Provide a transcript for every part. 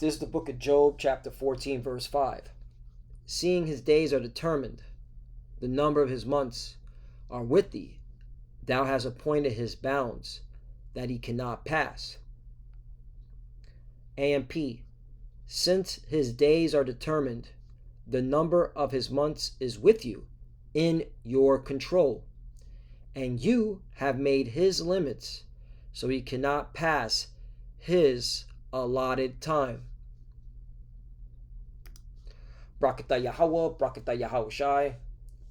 This is the book of Job, chapter 14, verse 5. Seeing his days are determined, the number of his months are with thee. Thou hast appointed his bounds, that he cannot pass. AMP. Since his days are determined, the number of his months is with you, in your control. And you have made his limits, so he cannot pass his allotted time. Brakata Yahweh, Brakata Yahushai,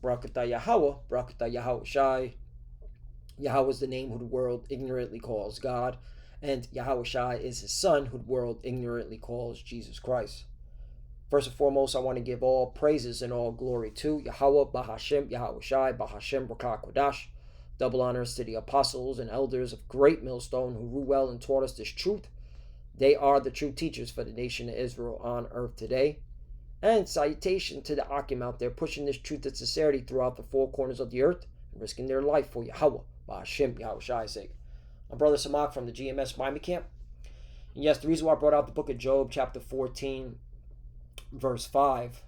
Brakata Yahweh, Brakata Yahushai. Yahweh is the name who the world ignorantly calls God, and Yahushai is his son who the world ignorantly calls Jesus Christ. First and foremost, I want to give all praises and all glory to Yahweh, Bahashem, Yahushai, Bahashem, Brakah Kodash. Double honors to the apostles and elders of Great Millstone who rule well and taught us this truth. They are the true teachers for the nation of Israel on earth today. And salutation to the Akim out there pushing this truth and sincerity throughout the four corners of the earth and risking their life for Yahweh, Bahashem, Yahushai's sake. I'm Brother Samak from the GMS Miami Camp. And yes, the reason why I brought out the book of Job, chapter 14, verse 5,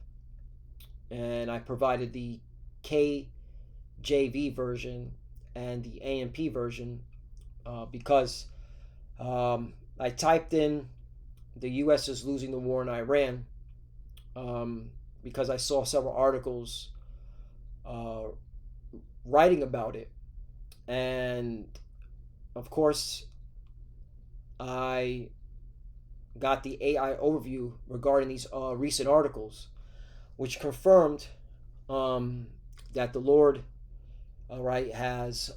and I provided the KJV version and the AMP version because I typed in the U.S. is losing the war in Iran because I saw several articles writing about it. And of course, I got the AI overview regarding these recent articles, which confirmed that the Lord, has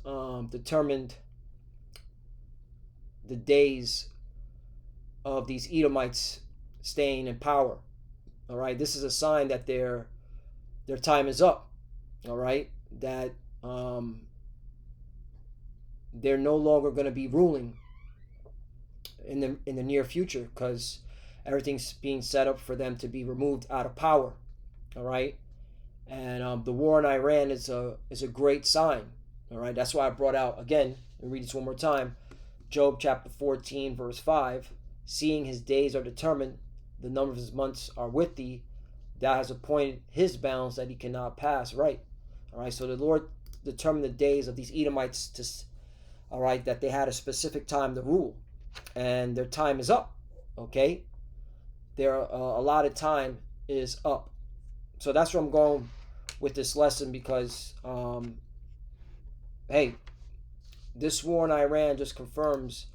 determined the days of these Edomites staying in power. All right, this is a sign that their time is up. All right, that they're no longer going to be ruling in the near future, because everything's being set up for them to be removed out of power. All right, and the war in Iran is a great sign. All right, that's why I brought out again and read this one more time. Job chapter 14 verse 5. Seeing his days are determined, the number of his months are with thee. Thou hast appointed his bounds that he cannot pass. Right. All right. So the Lord determined the days of these Edomites that they had a specific time to rule, and their time is up. Okay. Their allotted time is up. So that's where I'm going with this lesson, because hey, this war in Iran just confirms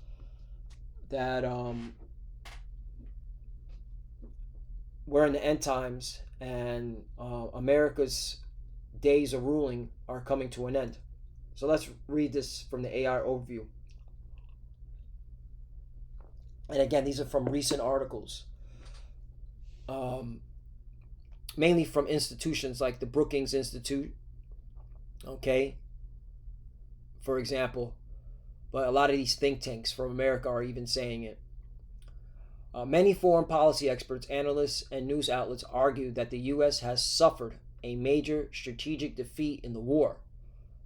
that we're in the end times, and America's days of ruling are coming to an end. So let's read this from the AI overview. And again, these are from recent articles, mainly from institutions like the Brookings Institute, okay, for example. But a lot of these think tanks from America are even saying it. Many foreign policy experts, analysts, and news outlets argue that the U.S. has suffered a major strategic defeat in the war,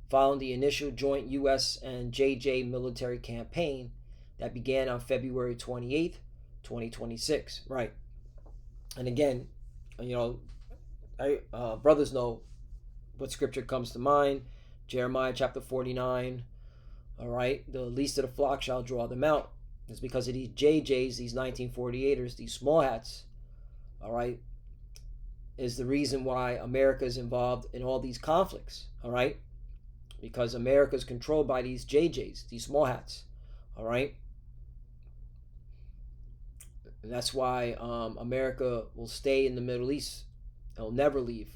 following the initial joint U.S. and JJ military campaign that began on February 28th, 2026. Right. And again, brothers know what scripture comes to mind. Jeremiah chapter 49. All right. The least of the flock shall draw them out. It's because of these JJs, these 1948ers, these small hats, all right, is the reason why America is involved in all these conflicts, all right, because America is controlled by these JJs, these small hats, all right. And that's why America will stay in the Middle East. It'll never leave,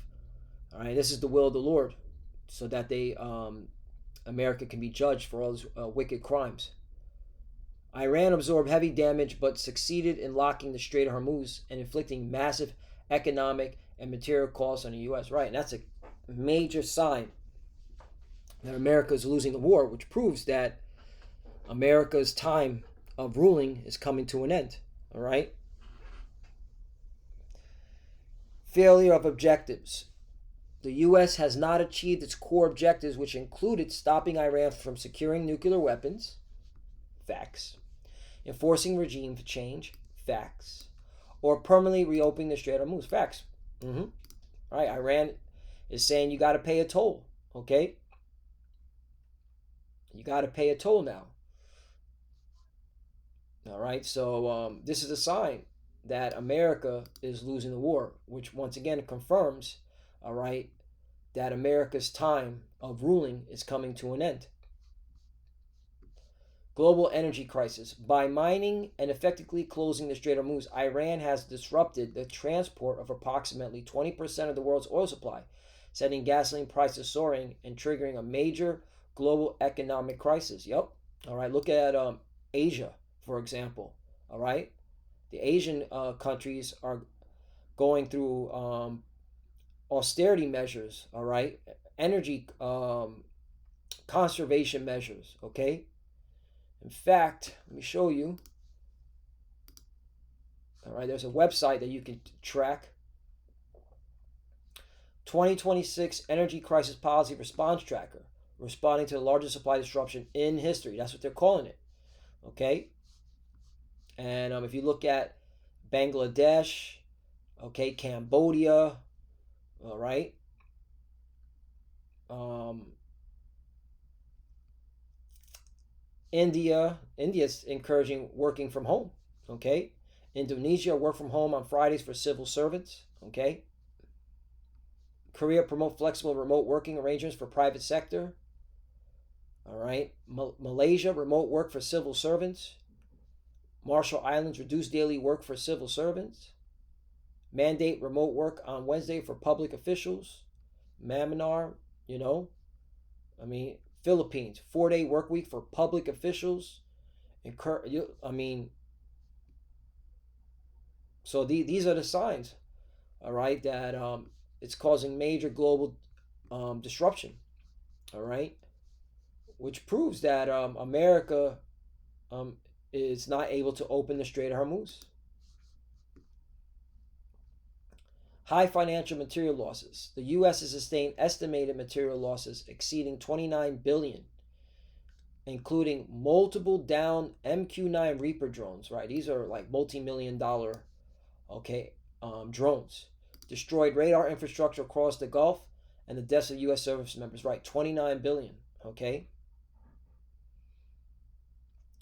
all right. This is the will of the Lord, so that America can be judged for all these wicked crimes. Iran absorbed heavy damage but succeeded in locking the Strait of Hormuz and inflicting massive economic and material costs on the U.S. Right, and that's a major sign that America is losing the war, which proves that America's time of ruling is coming to an end. All right. Failure of objectives. The U.S. has not achieved its core objectives, which included stopping Iran from securing nuclear weapons. Facts. Enforcing regime change. Facts. or permanently reopening the Strait of Hormuz. Facts. All right, Iran is saying you got to pay a toll. Okay, you got to pay a toll now. All right, so this is a sign that America is losing the war, which once again confirms, all right, that America's time of ruling is coming to an end. Global energy crisis. By mining and effectively closing the Strait of Hormuz, Iran has disrupted the transport of approximately 20% of the world's oil supply, setting gasoline prices soaring and triggering a major global economic crisis. Yep. All right, look at Asia, for example. All right, the Asian countries are going through austerity measures. All right, energy conservation measures. Okay. In fact, let me show you. All right, there's a website that you can track. 2026 Energy Crisis Policy Response Tracker, responding to the largest supply disruption in history. That's what they're calling it. Okay. And if you look at Bangladesh, okay, Cambodia, all right, India's encouraging working from home. Okay, Indonesia, work from home on Fridays for civil servants. Okay, Korea, promote flexible remote working arrangements for private sector. All right, Malaysia, remote work for civil servants. Marshall Islands, reduce daily work for civil servants. Mandate remote work on Wednesday for public officials. Myanmar, Philippines, 4-day work week for public officials. So these are the signs, all right, that it's causing major global disruption, all right, which proves that America is not able to open the Strait of Hormuz. High financial material losses. The U.S. has sustained estimated material losses exceeding $29 billion, including multiple down MQ-9 Reaper drones. Right, these are like multi-million-dollar, drones. Destroyed radar infrastructure across the Gulf, and the deaths of U.S. service members. Right, $29 billion. Okay,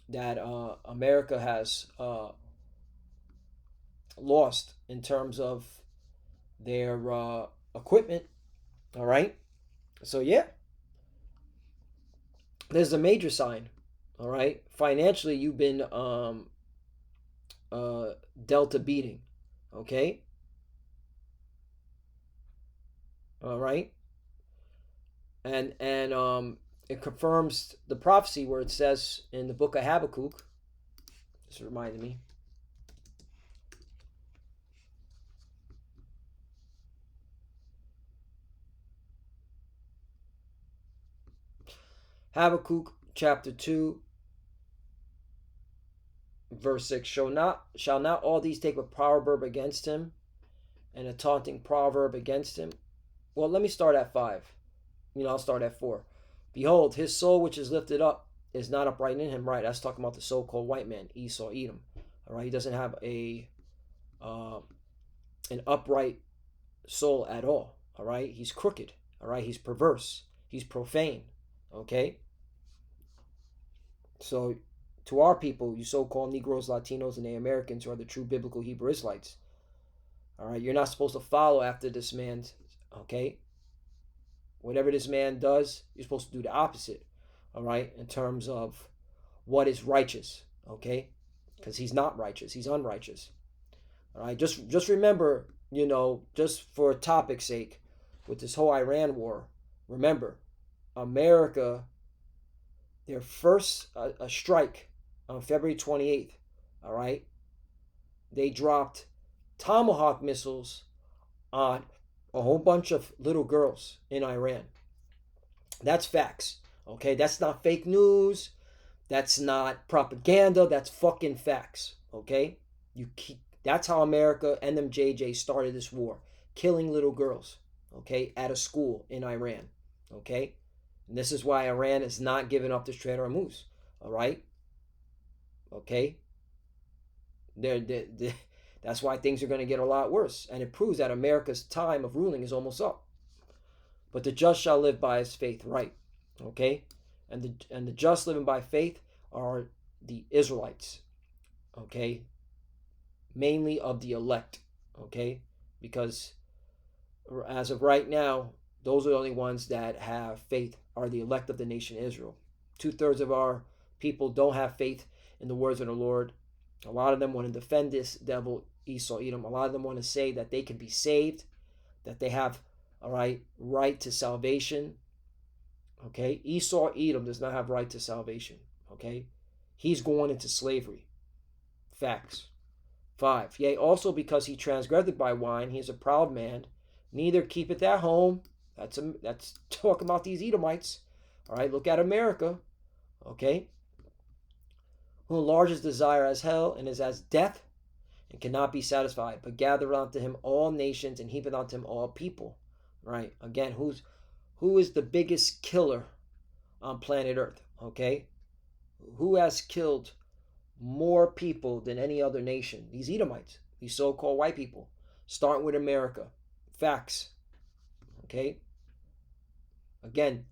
that America has lost in terms of their equipment. All right, so yeah, there's a major sign. All right, financially you've been dealt a beating. Okay, all right, and it confirms the prophecy where it says in the book of Habakkuk. This reminded me. Habakkuk chapter 2 verse 6, shall not all these take a proverb against him, and a taunting proverb against him? Well, let me start at 5. I'll start at 4. Behold, his soul which is lifted up is not upright in him. Right, that's talking about the so-called white man, Esau, Edom. All right, he doesn't have an upright soul at all. All right, he's crooked. All right, he's perverse. He's profane. Okay, so to our people, you so-called Negroes, Latinos, and the Americans who are the true biblical Hebrew Israelites, all right, you're not supposed to follow after this man. Okay, whatever this man does, you're supposed to do the opposite. All right, in terms of what is righteous. Okay, because he's not righteous, he's unrighteous. All right, just remember, just for topic's sake, with this whole Iran war, remember, America, their first a strike on February 28th, all right, they dropped Tomahawk missiles on a whole bunch of little girls in Iran. That's facts, okay? That's not fake news. That's not propaganda. That's fucking facts, okay? That's how America and them JJ started this war, killing little girls, okay, at a school in Iran, okay? And this is why Iran is not giving up the Strait of Hormuz. All right, okay. That's why things are going to get a lot worse. And it proves that America's time of ruling is almost up. But the just shall live by his faith, right? Okay? And the just living by faith are the Israelites. Okay? Mainly of the elect. Okay? Because as of right now, those are the only ones that have faith, are the elect of the nation Israel. 2/3 of our people don't have faith in the words of the Lord. A lot of them want to defend this devil, Esau, Edom. A lot of them want to say that they can be saved, that they have right to salvation. Okay, Esau, Edom does not have right to salvation. Okay, he's going into slavery. Facts. 5. Yea, also because he transgressed by wine, he is a proud man, neither keepeth at home. That's talking about these Edomites. All right, look at America. Okay, who enlarges desire as hell and is as death and cannot be satisfied, but gathereth unto him all nations and heapeth unto him all people. Right? Again, who is the biggest killer on planet Earth? Okay, who has killed more people than any other nation? These Edomites, these so-called white people, starting with America. Facts. Okay. Again,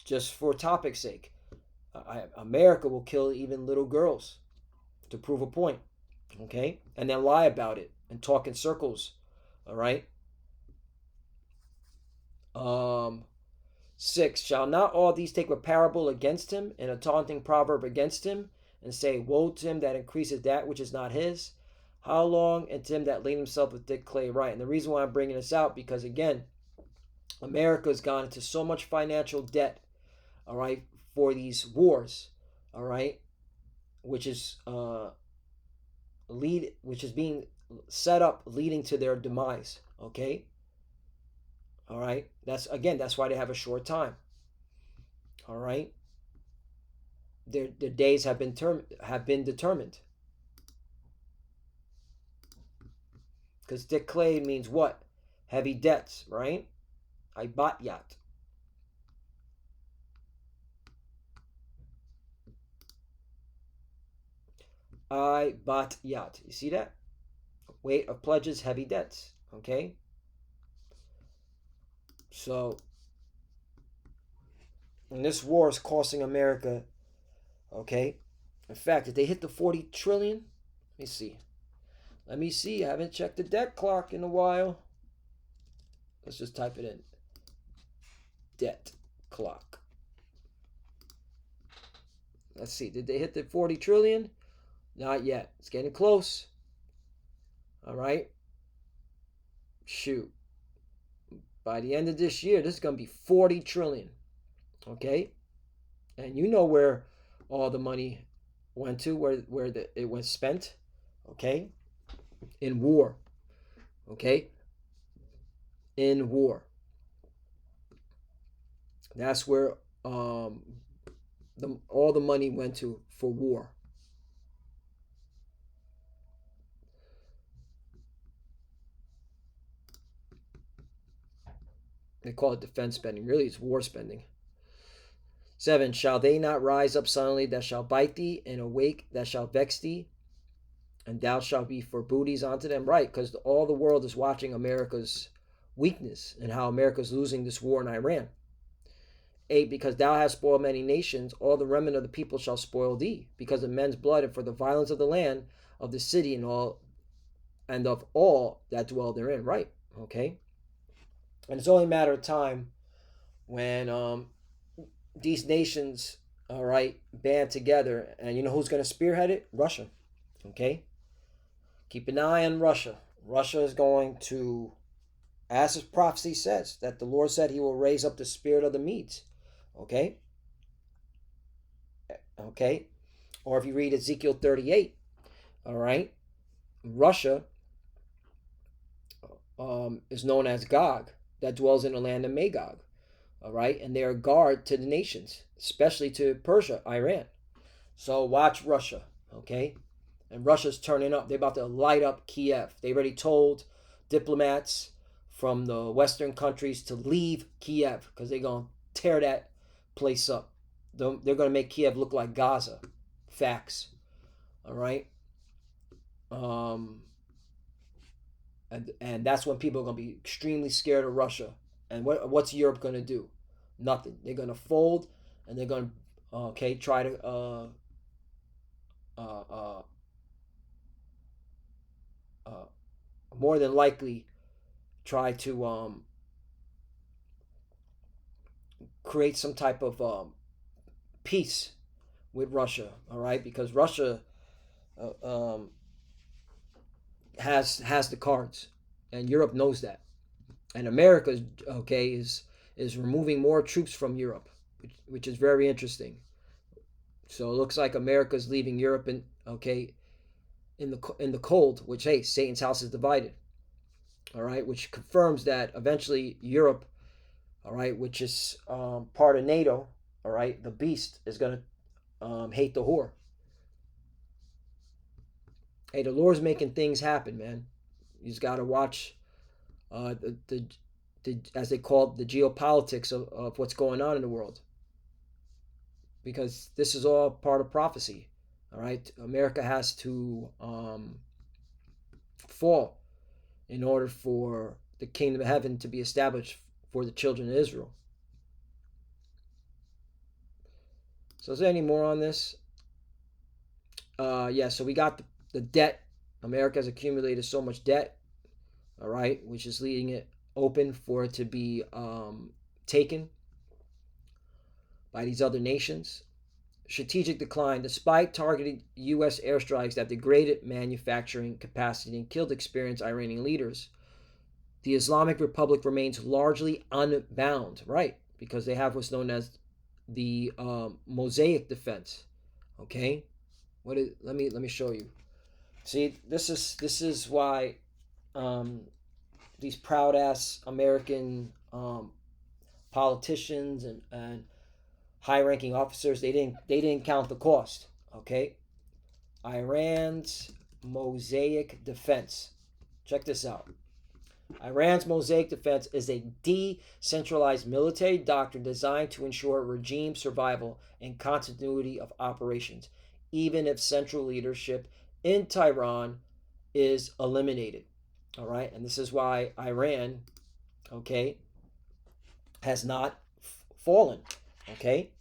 just for topic's sake, America will kill even little girls to prove a point. Okay, and then lie about it and talk in circles. All right. 6. Shall not all these take a parable against him and a taunting proverb against him, and say, woe to him that increases that which is not his? How long? And to him that laid himself with thick clay. Right. And the reason why I'm bringing this out, because again, America's gone into so much financial debt, all right, for these wars, all right, which is being set up, leading to their demise. Okay. All right. That's why they have a short time. All right. Their days have been determined. Because thick clay means what? Heavy debts, right? Ibatyat. Ibatyat. You see that? Weight of pledges, heavy debts. Okay? So, and this war is costing America, okay? In fact, if they hit the 40 trillion, let me see. I haven't checked the debt clock in a while. Let's just type it in. Debt clock. Let's see. Did they hit the 40 trillion? Not yet. It's getting close. All right. Shoot. By the end of this year, this is going to be 40 trillion. Okay? And you know where all the money went to, where it was spent. Okay? In war. Okay? In war. That's where all the money went to for war. They call it defense spending. Really, it's war spending. 7. Shall they not rise up suddenly that shall bite thee, and awake that shall vex thee, and thou shalt be for booties unto them? Right, because all the world is watching America's weakness and how America's losing this war in Iran. 8. Because thou hast spoiled many nations, all the remnant of the people shall spoil thee, because of men's blood, and for the violence of the land, of the city, and of all that dwell therein. Right, okay? And it's only a matter of time when these nations, all right, band together. And you know who's going to spearhead it? Russia. Okay? Keep an eye on Russia. Russia is going to, as his prophecy says, that the Lord said he will raise up the spirit of the Medes. Okay? Okay? Or if you read Ezekiel 38, all right, Russia is known as Gog, that dwells in the land of Magog. All right? And they are a guard to the nations, especially to Persia, Iran. So watch Russia, okay? And Russia's turning up. They're about to light up Kiev. They already told diplomats from the Western countries to leave Kiev because they're going to tear that place up. They're going to make Kiev look like Gaza. Facts. All right? And that's when people are going to be extremely scared of Russia. And what's Europe going to do? Nothing. They're going to fold, and they're going to try to uh, uh, uh, more than likely try to create some type of peace with Russia. All right, because Russia um, has the cards, and Europe knows that, and America is removing more troops from Europe, which is very interesting. So it looks like America's leaving Europe in the cold, which, hey, Satan's house is divided. All right, which confirms that eventually Europe, all right, which is part of NATO, all right, the beast is gonna hate the whore. Hey, the Lord's making things happen, man. You just gotta watch the as they call it, the geopolitics of what's going on in the world, because this is all part of prophecy. All right, America has to fall in order for the kingdom of heaven to be established for the children of Israel. So is there any more on this? Yeah, so we got the debt. America has accumulated so much debt, all right, which is leaving it open for it to be taken by these other nations. Strategic decline. Despite targeted U.S. airstrikes that degraded manufacturing capacity and killed experienced Iranian leaders, the Islamic Republic remains largely unbound, right? Because they have what's known as the Mosaic defense. Okay, what is? Let me show you. See, this is why these proud ass American politicians and high ranking officers, they didn't count the cost. Okay, Iran's Mosaic defense. Check this out. Iran's Mosaic defense is a decentralized military doctrine designed to ensure regime survival and continuity of operations, even if central leadership in Tehran is eliminated. All right, and this is why Iran, okay, has not fallen. Okay,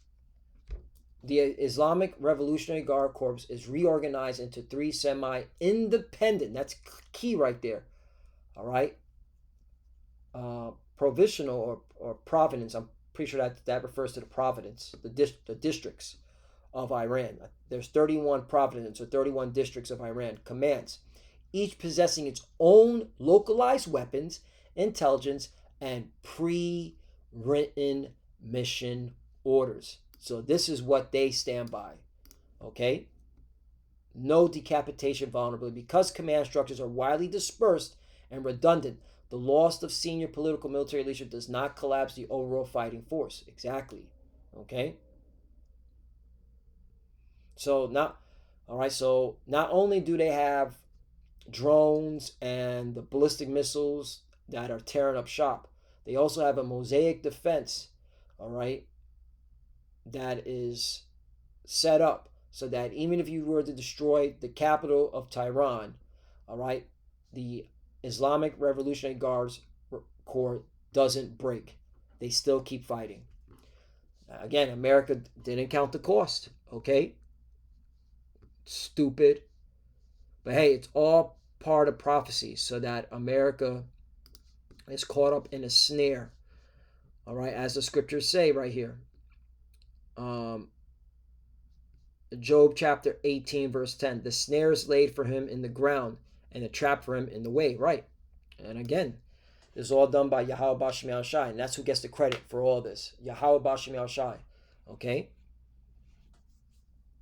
the Islamic Revolutionary Guard Corps is reorganized into 3 semi-independent. That's key right there. All right, provisional or province. I'm pretty sure that refers to the province, the districts of Iran. There's 31 provinces or 31 districts of Iran. Commands, each possessing its own localized weapons, intelligence, and pre-written mission orders. So this is what they stand by. Okay? No decapitation vulnerability. Because command structures are widely dispersed and redundant, the loss of senior political military leadership does not collapse the overall fighting force. Exactly. Okay? So not only do they have drones and the ballistic missiles that are tearing up shop, they also have a Mosaic defense, all right, that is set up so that even if you were to destroy the capital of Tehran, all right, the Islamic Revolutionary Guards Corps doesn't break. They still keep fighting. Again, America didn't count the cost, okay? Stupid. But hey, it's all part of prophecy so that America is caught up in a snare. All right, as the scriptures say right here. Job chapter 18, verse 10. The snare is laid for him in the ground, and a trap for him in the way. Right. And again, this is all done by Yahweh Bashim Al Shai, and that's who gets the credit for all this. Yahweh Bashim Al Shai. Okay?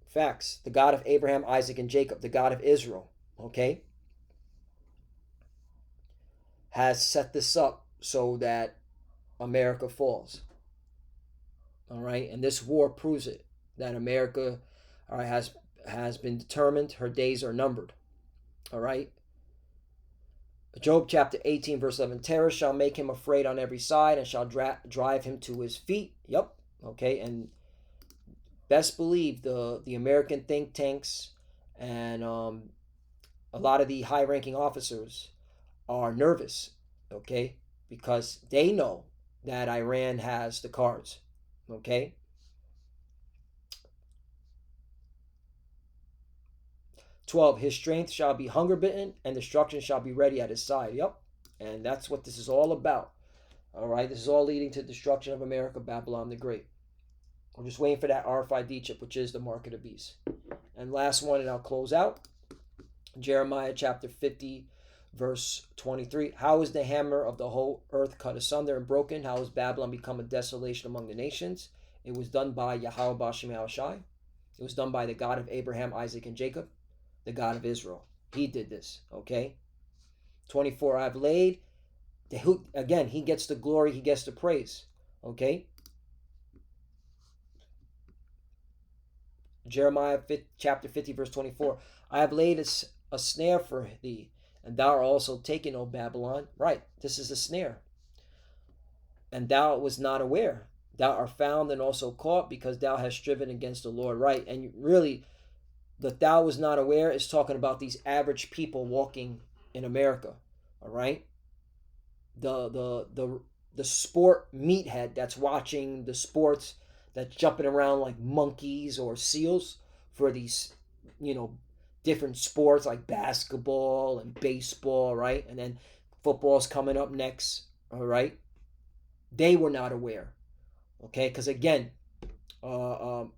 Facts. The God of Abraham, Isaac, and Jacob, the God of Israel, okay, has set this up so that America falls. All right? And this war proves it, that America, all right, has been determined. Her days are numbered. All right? Job chapter 18, verse 11. Terror shall make him afraid on every side and shall drive him to his feet. Yep. Okay. And best believe the American think tanks and a lot of the high-ranking officers are nervous, okay, because they know that Iran has the cards, okay. 12, his strength shall be hunger bitten, and destruction shall be ready at his side. Yep, and that's what this is all about. All right, this is all leading to the destruction of America, Babylon the Great. We're just waiting for that RFID chip, which is the mark of the beast. And last one, and I'll close out. Jeremiah chapter 50, verse 23. How is the hammer of the whole earth cut asunder and broken? How has Babylon become a desolation among the nations? It was done by Yahweh Bashem Yahushai. It was done by the God of Abraham, Isaac, and Jacob, the God of Israel. He did this, okay? 24, I've laid, again, he gets the glory, he gets the praise, okay? Jeremiah chapter 50, verse 24. I have laid a snare for thee, and thou art also taken, O Babylon. Right, this is a snare. And thou was not aware. Thou art found and also caught, because thou hast striven against the Lord. Right, and really, that thou was not aware is talking about these average people walking in America. All right, the sport meathead that's watching the sports, that's jumping around like monkeys or seals for these, different sports like basketball and baseball, right? And then football's coming up next, all right? They were not aware, okay? Because again, the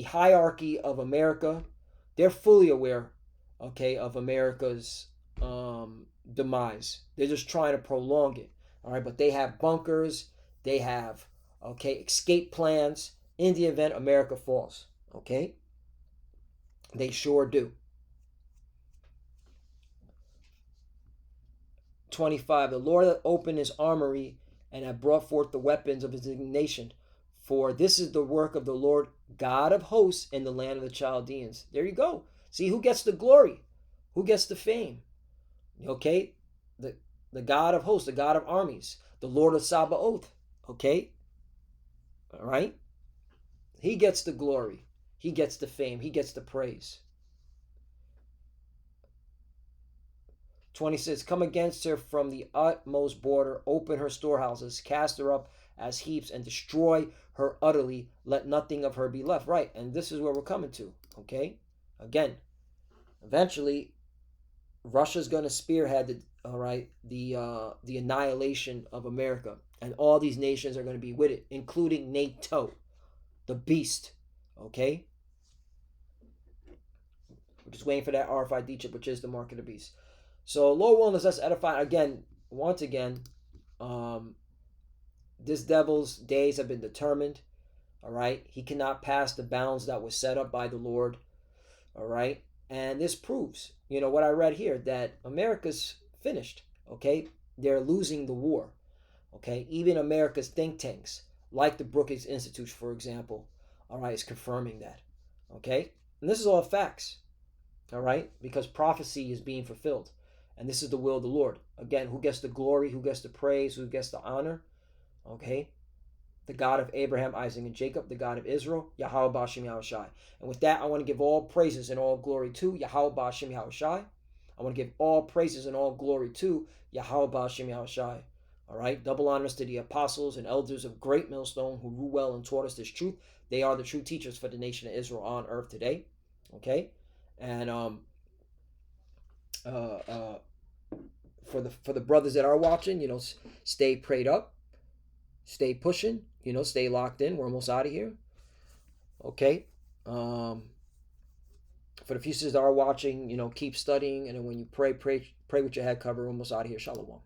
hierarchy of America, they're fully aware, okay, of America's demise. They're just trying to prolong it, all right? But they have bunkers, they have, okay, escape plans in the event America falls, okay? They sure do. 25, the Lord hath opened his armory and hath brought forth the weapons of his indignation. For this is the work of the Lord God of hosts in the land of the Chaldeans. There you go. See who gets the glory, who gets the fame. Okay? The God of hosts, the God of armies, the Lord of Sabaoth. Okay? All right? He gets the glory. He gets the fame. He gets the praise. 26, come against her from the utmost border, open her storehouses, cast her up as heaps, and destroy her utterly. Let nothing of her be left. Right, and this is where we're coming to, okay? Again, eventually, Russia's going to spearhead, the annihilation of America, and all these nations are going to be with it, including NATO, the beast, okay? We're just waiting for that RFID chip, which is the mark of the beast. So, Lord willing, let's edify again. Once again, this devil's days have been determined. All right, he cannot pass the bounds that was set up by the Lord. All right, and this proves, what I read here, that America's finished. Okay, they're losing the war. Okay, even America's think tanks, like the Brookings Institute, for example, all right, is confirming that. Okay, and this is all facts. All right, because prophecy is being fulfilled. And this is the will of the Lord. Again, who gets the glory, who gets the praise, who gets the honor? Okay? The God of Abraham, Isaac, and Jacob, the God of Israel, Yahweh Bashem Yahushai. And with that, I want to give all praises and all glory to Yahweh Bashem Yahushai. I want to give all praises and all glory to Yahweh Bashem Yahushai. All right? Double honors to the apostles and elders of Great Millstone who rule well and taught us this truth. They are the true teachers for the nation of Israel on earth today. Okay? And for the brothers that are watching, stay prayed up, stay pushing, stay locked in. We're almost out of here. Okay. For the few sisters that are watching, keep studying, and then when you pray with your head covered. We're almost out of here. Shalom.